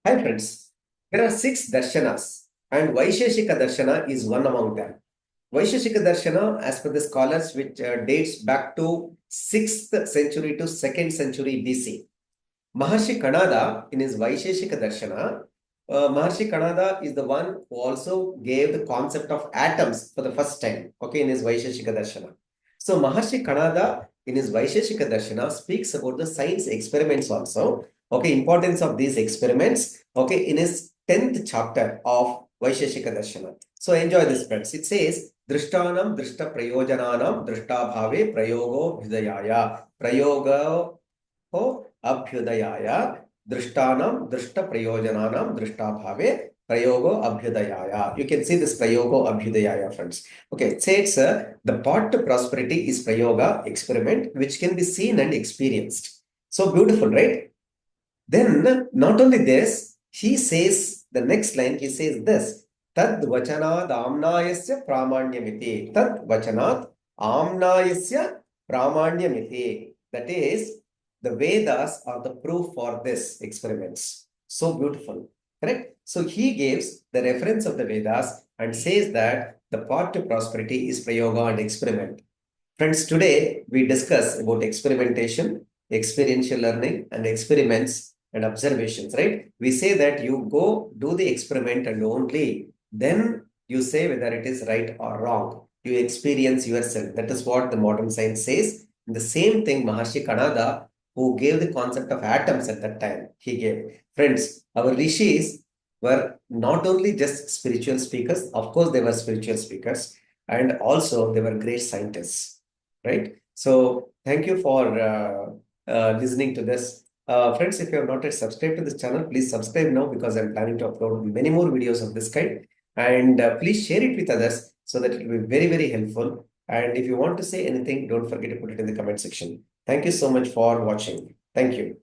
Hi friends, there are six darshanas and Vaisheshika Darshana is one among them. Vaisheshika Darshana, as per the scholars, which dates back to 6th century to 2nd century BC. Maharshi Kanada, in his Vaisheshika Darshana, Maharshi Kanada is the one who also gave the concept of atoms for the first time, okay, in his Vaisheshika Darshana. So Maharshi Kanada, in his Vaisheshika Darshana, speaks about the science experiments also, okay, importance of these experiments, okay, in his 10th chapter of Vaisheshika Darshana. So enjoy this, friends. It says, Drishtanam Drishta Prayojananam Drishtabhave Prayogo Bhidayaya Prayogo Abhyudayaya Drishtanam Drishta Prayojananam Drishtabhave Prayogo Abhyudayaya. You can see this Prayogo Abhyudayaya, friends. Okay, it says the path to prosperity is Prayoga, experiment, which can be seen and experienced. So beautiful, right? Then, not only this, he says, the next line, he says this, Tad vachanad amnayasya pramanyamiti. Tad vachanad amnayasya pramanyamiti. That is, the Vedas are the proof for this experiments. So beautiful, correct? So he gives the reference of the Vedas and says that the path to prosperity is prayoga and experiment. Friends, today we discuss about experimentation, experiential learning, and experiments and observations, right? We say that you go do the experiment and only then you say whether it is right or wrong. You experience yourself. That is what the modern science says. And the same thing Maharshi Kanada, who gave the concept of atoms at that time, he gave. Friends, our rishis were not only just spiritual speakers, of course, they were spiritual speakers, and also they were great scientists, right? So thank you for listening to this. Friends, if you have not yet subscribed to this channel, please subscribe now because I'm planning to upload many more videos of this kind. And please share it with others so that it will be very, very helpful. And if you want to say anything, don't forget to put it in the comment section. Thank you so much for watching. Thank you.